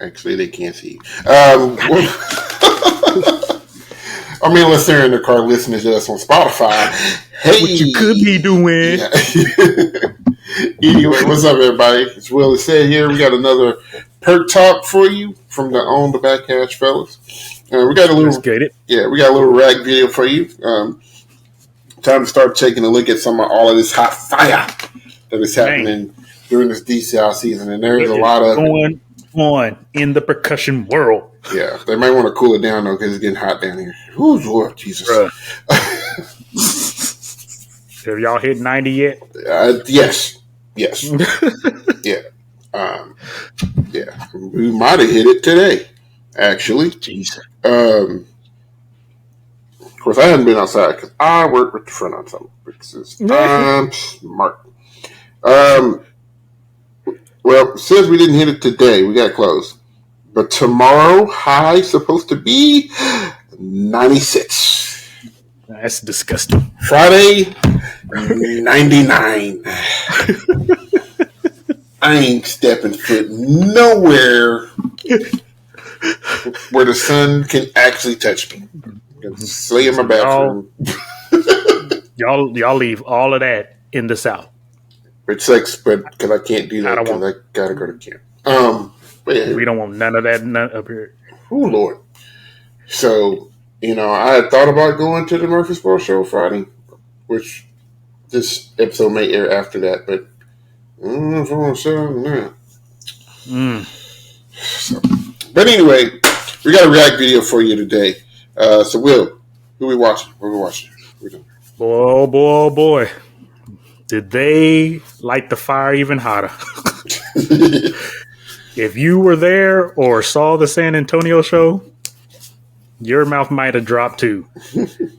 Actually, they can't see you. I mean, unless they're in the car listening to us on Spotify. Hey, what you could be doing. Yeah. Anyway, what's up, everybody? It's Will said here. We got another Perc talk for you from the On the Back Hatch fellas. We got a little, Let's get it. Yeah, we got a little rag video for you. Time to start taking a look at all of this hot fire that is happening during this DCL season, and there's a lot of going on in the percussion world. Yeah, they might want to cool it down though because it's getting hot down here. Ooh, Lord Jesus! Have y'all hit 90 yet? Yes. Yeah. Yeah. We might have hit it today, actually. Jesus. Of course, I haven't been outside because I work with the front ensemble because I'm smart. Well, since we didn't hit it today, we got close. But tomorrow, high supposed to be 96. That's disgusting. Friday, 99. I ain't stepping foot nowhere where the sun can actually touch me. Lay in my bathroom. Y'all leave all of that in the South. It sucks, but because I can't do that because I gotta go to camp. But yeah, we don't want none of that up here. Oh Lord! So I had thought about going to the Murfreesboro show Friday, which this episode may air after that, but I don't know if I want to sit on that. But anyway, we got a react video for you today. So Will, who we watching? What are we watching? Boy. Did they light the fire even hotter? If you were there or saw the San Antonio show, your mouth might have dropped too.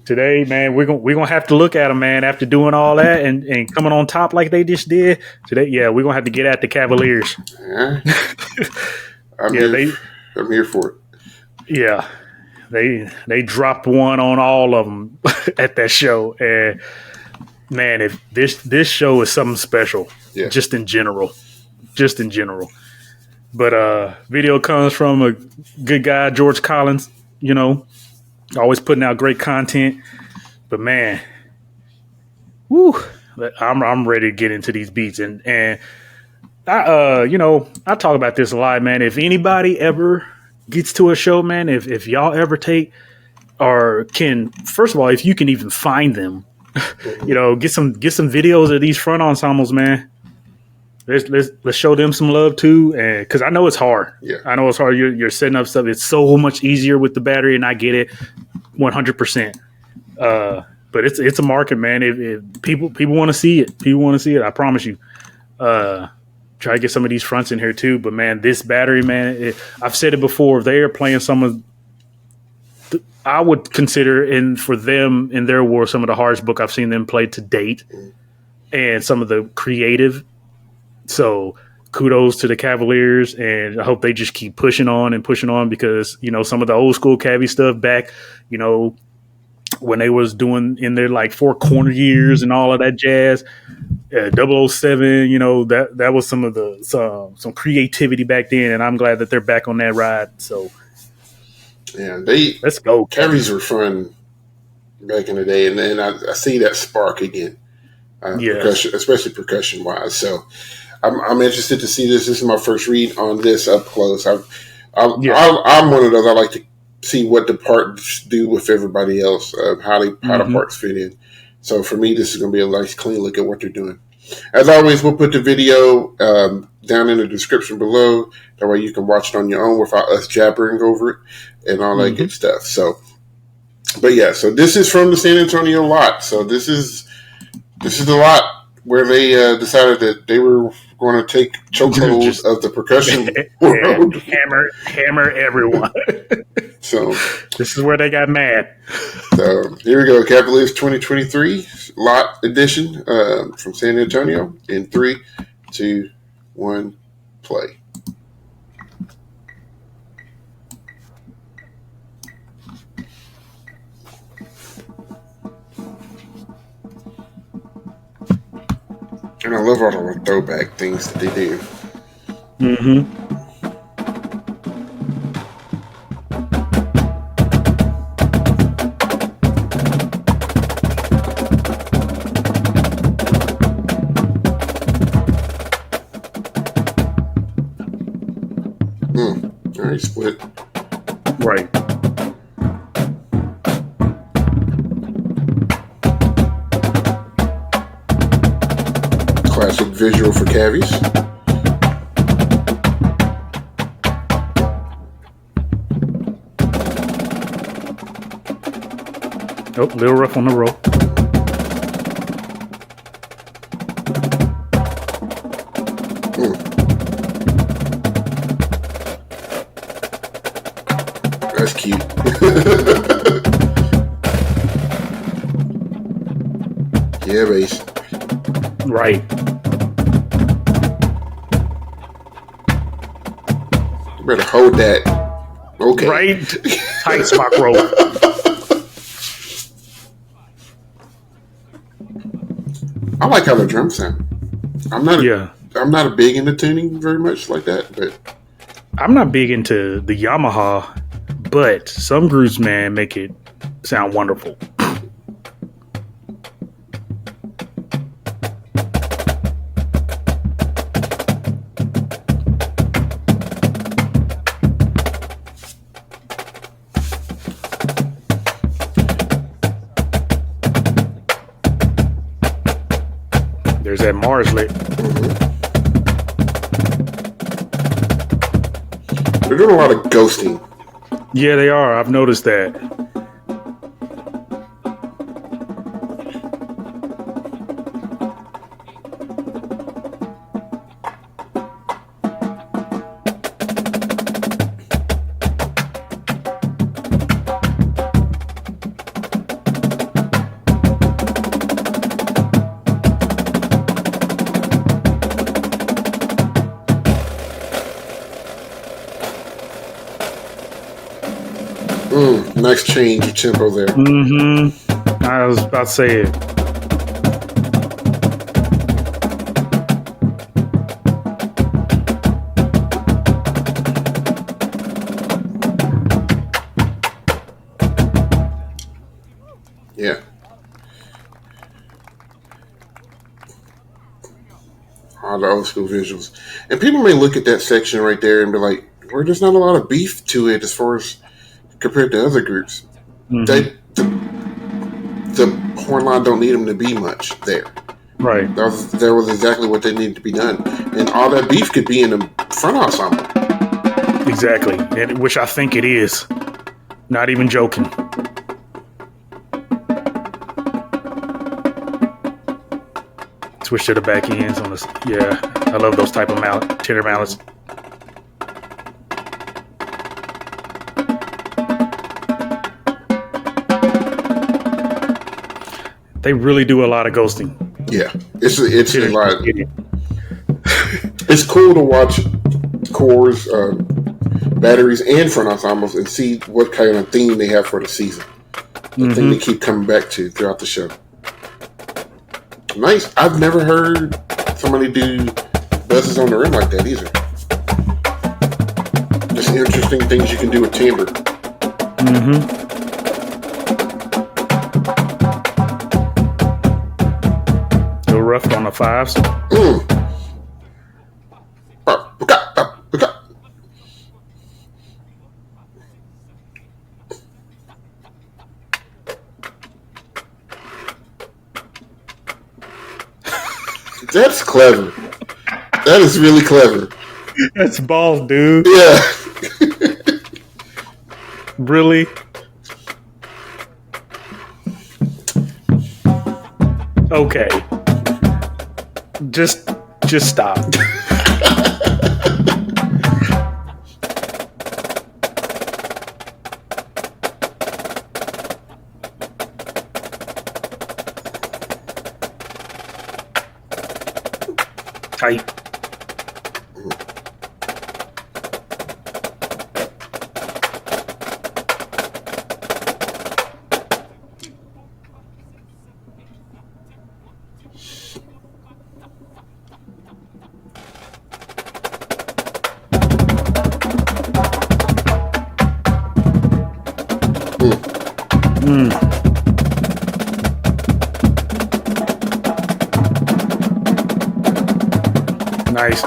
Today, man, we're gonna have to look at them, man, after doing all that and coming on top like they just did. Today, yeah, we're gonna have to get at the Cavaliers. I'm here for it. Yeah. They dropped one on all of them at that show, and man, if this show is something special, just in general. But video comes from a good guy, George Collins. Always putting out great content. But man, I'm ready to get into these beats, and I talk about this a lot, man. If anybody ever gets to a show, man, if y'all ever take or can, first of all, if you can even find them, get some videos of these front ensembles, man. Let's show them some love too, and because I know it's hard. Yeah, I know it's hard. You're setting up stuff. It's so much easier with the battery, and I get it, 100%. But it's a market, man. If people want to see it. People want to see it. I promise you. Try to get some of these fronts in here too. But man, this battery, man, I've said it before. They are playing some of, I would consider for them in their war, some of the hardest book I've seen them play to date, and some of the creative. So kudos to the Cavaliers, and I hope they just keep pushing on because some of the old school Cavies stuff back, when they was doing in their like 4 corner years and all of that jazz. 007, that was some of the some creativity back then, and I'm glad that they're back on that ride. So yeah, let's go. Cavies were fun back in the day, and then I see that spark again. Percussion, especially percussion wise. So I'm interested to see this. This is my first read on this up close. I'm one of those. I like to see what the parts do with everybody else, how the parts fit in. So for me, this is going to be a nice, clean look at what they're doing. As always, we'll put the video down in the description below. That way you can watch it on your own without us jabbering over it and all that good stuff. So, but yeah, so this is from the San Antonio lot. So this is the lot where they decided that they were going to take chokeholds of the percussion world. Hammer everyone. So this is where they got mad. So here we go, Cavaliers 2023 lot edition from San Antonio in 3, 2, 1, play. And I love all the throwback things that they do. All right, split. Right. Classic visual for Cavies. Oh, a little rough on the roll. That's cute. Yeah, base. Right. You better hold that. Okay. Right. Tight spot roll. I like how the drums sound. I'm not a big into tuning very much like that, but I'm not big into the Yamaha, but some groups, man, make it sound wonderful. There's that Mars lick. They're doing a lot of ghosting. Yeah, they are. I've noticed that. Nice change of tempo there. I was about to say it. Yeah. All the old school visuals. And people may look at that section right there and be like, well, there's not a lot of beef to it as far as compared to other groups. The horn line don't need them to be much there. Right. That was exactly what they needed to be done. And all that beef could be in the front ensemble. Exactly. And which I think it is. Not even joking. Switch to the back ends on this. Yeah, I love those type of tenor mallets. They really do a lot of ghosting. Yeah, it's a lot. It's cool to watch cores, batteries, and front ensembles and see what kind of theme they have for the season. The thing they keep coming back to throughout the show. Nice. I've never heard somebody do buzzes on the rim like that either. Just interesting things you can do with timbre. Little rough on the fives. That's clever. That is really clever. That's balls, dude. Yeah. Really? Okay. Just stop. Tight. Nice.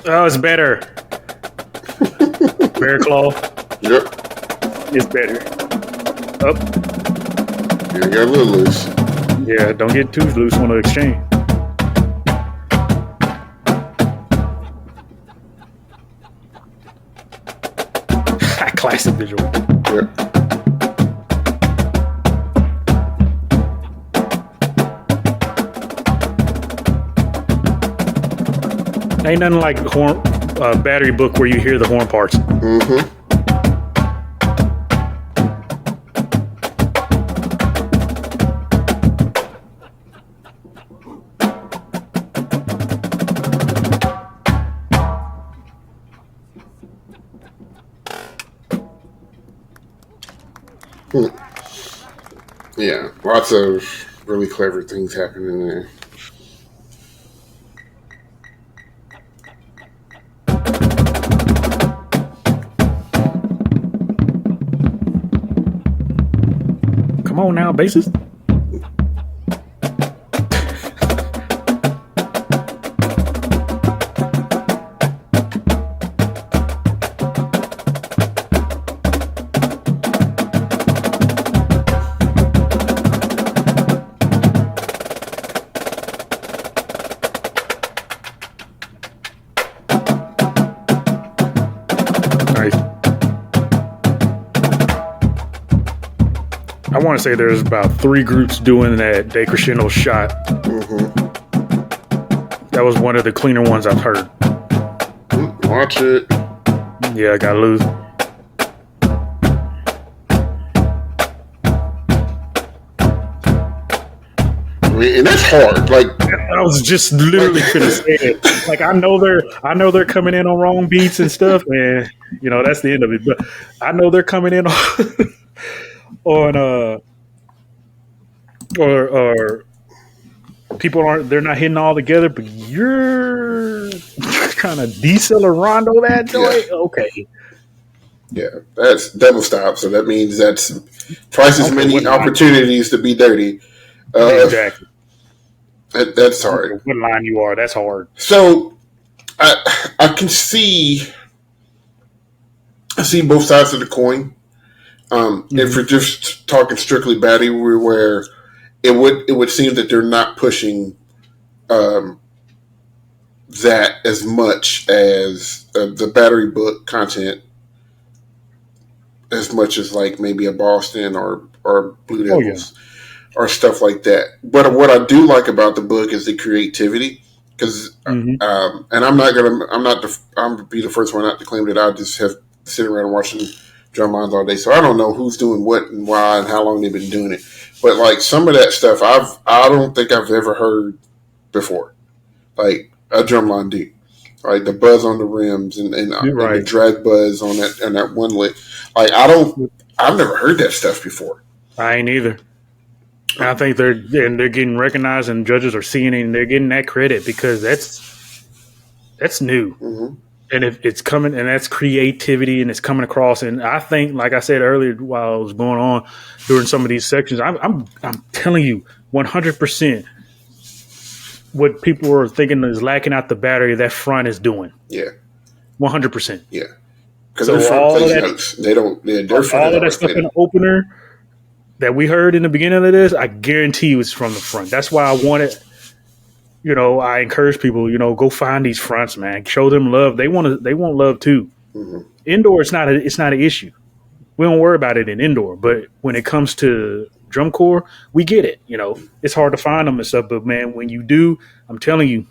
Oh, it's better. Bear claw. Yep. It's better. Up. Yeah, got a little loose. Yeah, don't get too loose on the exchange. Classic visual. Yep. Ain't nothing like horn battery book where you hear the horn parts. Mm-hmm. Yeah, lots of really clever things happening there. Come on now, bassist. I want to say there's about 3 groups doing that decrescendo shot. Mm-hmm. That was one of the cleaner ones I've heard. Watch it. Yeah, I gotta lose. I mean, and that's hard. Like, I was just literally gonna say it. Like, I know they're coming in on wrong beats and stuff, and you know that's the end of it. But I know they're coming in on or people they're not hitting all together, but you're trying to decelerando that joint. Yeah. Okay. Yeah, that's double stop. So that means that's twice as many opportunities to be dirty. Exactly. That's hard. What line you are? That's hard. So I can see both sides of the coin. If we're just talking strictly battery, where it would seem that they're not pushing that as much as the battery book content, as much as like maybe a Boston or Blue Devils or stuff like that. But what I do like about the book is the creativity, because and I'm gonna be the first one not to claim that I just have sitting around watching drum lines all day, so I don't know who's doing what and why and how long they've been doing it. But like some of that stuff, I don't think I've ever heard before, like a drum line do, like the buzz on the rims and the drag buzz on that one lick. Like I've never heard that stuff before. I ain't either. I think they're getting recognized, and judges are seeing it, and they're getting that credit because that's new. Mm-hmm. And if it's coming, and that's creativity, and it's coming across. And I think, like I said earlier, while I was going on during some of these sections, I'm telling you, 100%, what people are thinking is lacking out the battery, that front is doing. Yeah, 100%. Yeah, because so all of that notes. They don't. They're all of that stuff in the opener that we heard in the beginning of this, I guarantee you, it's from the front. That's why I wanted. You know, I encourage people, go find these fronts, man. Show them love. They want love too. Mm-hmm. Indoor, it's not an issue. We don't worry about it in indoor. But when it comes to drum corps, we get it. It's hard to find them and stuff. But man, when you do, I'm telling you,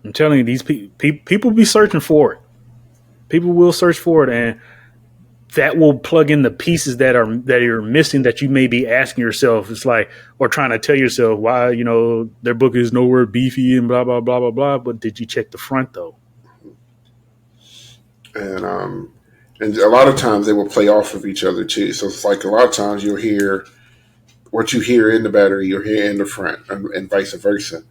these people be searching for it. People will search for it, and that will plug in the pieces that you're missing, that you may be asking yourself. It's like, or trying to tell yourself why, their book is nowhere beefy and blah, blah, blah, blah, blah. But did you check the front though? And a lot of times they will play off of each other too. So it's like a lot of times you'll hear what you hear in the battery, you'll hear in the front, and vice versa.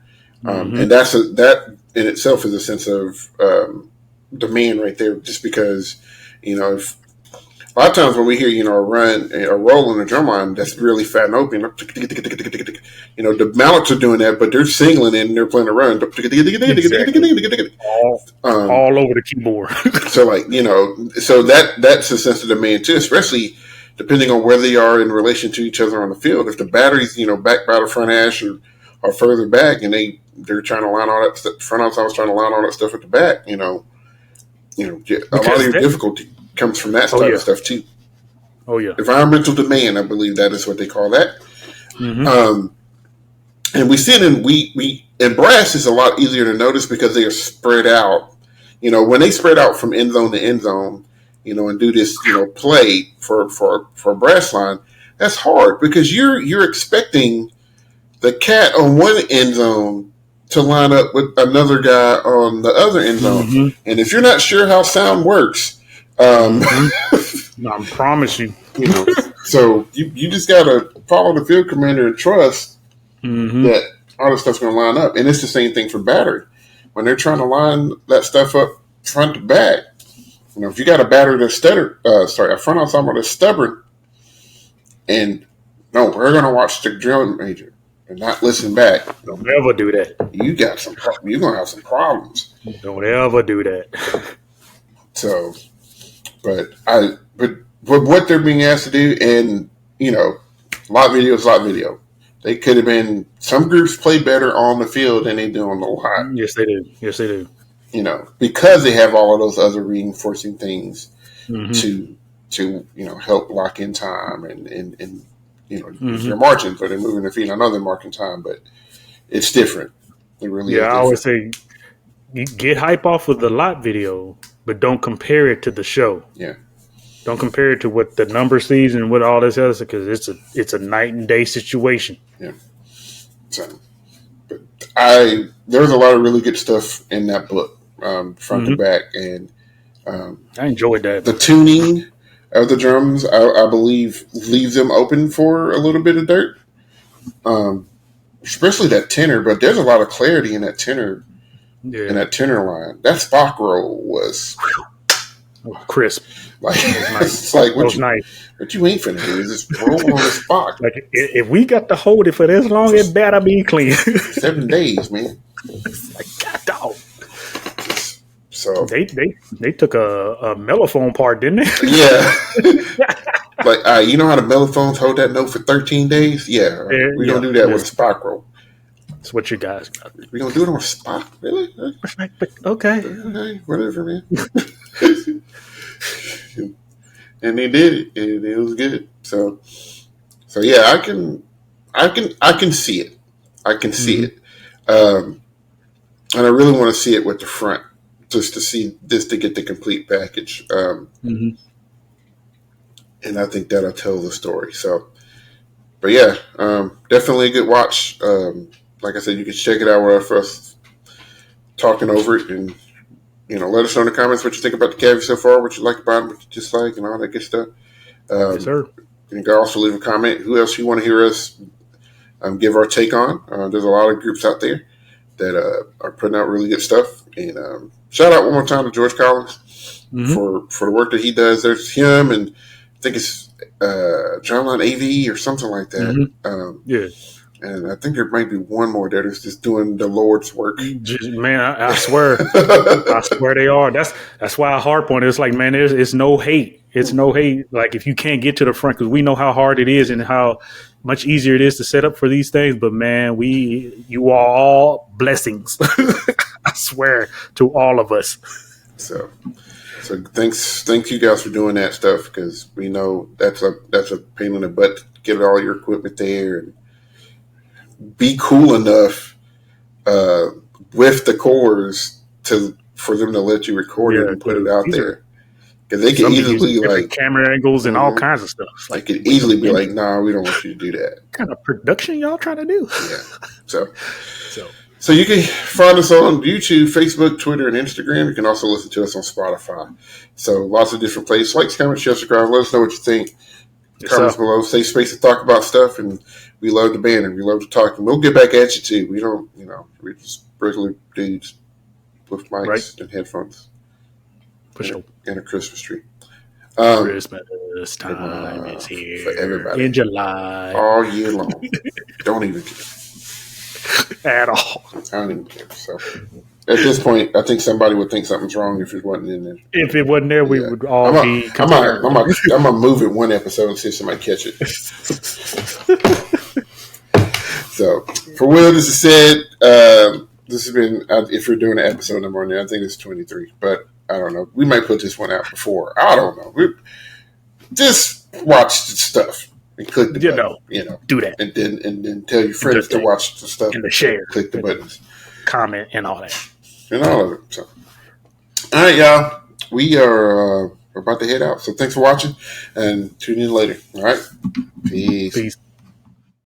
And that in itself is a sense of demand right there, just because, if A lot of times when we hear, a run, a roll on the drum line, that's really fat and open. The mallets are doing that, but they're singling and they're playing a run. Exactly. All over the keyboard. So so that's a sense of demand too, especially depending on where they are in relation to each other on the field. If the battery's, back by the front hash or further back, and they're trying to line all that stuff, front ensemble trying to line all that stuff at the back, a lot of your difficulty comes from that type of stuff too. Oh yeah, environmental demand, I believe that is what they call that. Mm-hmm. And we see it in brass is a lot easier to notice because they are spread out. When they spread out from end zone to end zone, and do this, play for a brass line, that's hard because you're expecting the cat on one end zone to line up with another guy on the other end zone. Mm-hmm. And if you're not sure how sound works, I promise you. So you just got to follow the field commander and trust that all this stuff's going to line up. And it's the same thing for battery. When they're trying to line that stuff up front to back, if you got a battery that's a front ensemble that's stubborn, and no, we're going to watch the drill major and not listen back. Don't ever do that. You're going to have some problems. Don't ever do that. So, but what they're being asked to do, and lot video. They could have been. Some groups play better on the field than they do on the line. Yes, they do. Because they have all of those other reinforcing things to help lock in time and their margins, or they're moving their feet. I know they're marking time, but it's different. It really is different. I always say, get hype off of the lot video, but don't compare it to the show. Yeah. Don't compare it to what the number sees and what all this else, because it's a night and day situation. Yeah. So, but there's a lot of really good stuff in that book, front to back, and I enjoyed that. The tuning of the drums, I believe, leaves them open for a little bit of dirt, especially that tenor. But there's a lot of clarity in that tenor, in that tenor line. That Spock roll was crisp. It's like what you ain't finna do is just roll on the Spock. Like if we got to hold it for this long, it better be clean. 7 days, man. God dog. So they took a mellophone part, didn't they? Yeah. You know how the mellophones hold that note for 13 days? Yeah. We're going to do that with a Spock roll. That's what you guys got. We're going to do it on a Spock? Really? Okay. Whatever, man. And they did it, and it was good. So yeah, I can see it. I can see it. And I really want to see it with the front, just to get the complete package. And I think that'll tell the story. So, but yeah, definitely a good watch. Like I said, you can check it out with us talking over it, and let us know in the comments what you think about the Cavies so far, what you like about it, what you dislike, and all that good stuff. Yes, sir. You can also leave a comment. Who else you want to hear us give our take on? There's a lot of groups out there that are putting out really good stuff. And shout out one more time to George Collins for the work that he does. There's him, and I think it's John Line AV or something like that. Yeah. And I think there might be one more that is just doing the Lord's work. Man, I swear. I swear they are. That's why I harp on it. It's like, man, it's no hate. It's no hate. Like, if you can't get to the front, because we know how hard it is and how much easier it is to set up for these things. But, man, you are all blessings. I swear to all of us. So thanks you guys for doing that stuff, because we know that's a pain in the butt to get all your equipment there and be cool enough with the cores for them to let you record it and put it out there. Because they can easily camera angles and all kinds of stuff. They could easily be like, "Nah, we don't want you to do that." What kind of production y'all trying to do? Yeah. So you can find us on YouTube, Facebook, Twitter, and Instagram. You can also listen to us on Spotify. So lots of different places. Like, comment, share, subscribe. Let us know what you think. Comments below. Safe space to talk about stuff, and we love the band and we love to talk. And we'll get back at you too. We don't, we're just regular dudes with mics and headphones for sure, and a Christmas tree. Christmas time is here for everybody in July. All year long. Don't even care. At all. I don't even care. So at this point, I think somebody would think something's wrong if it wasn't in there. If it wasn't there, we would all be concerned. I'm gonna move it one episode and see if somebody catch it. So for Will, this is said. This has been, if you're doing an episode number on there, I think it's 23, but I don't know. We might put this one out before. I don't know. Just watch the stuff and click the button. Do that. And then tell your friends to watch the stuff. And to share. Click the buttons. Comment and all that. And all of it. So, all right, y'all. We are about to head out. So thanks for watching and tune in later. All right. Peace.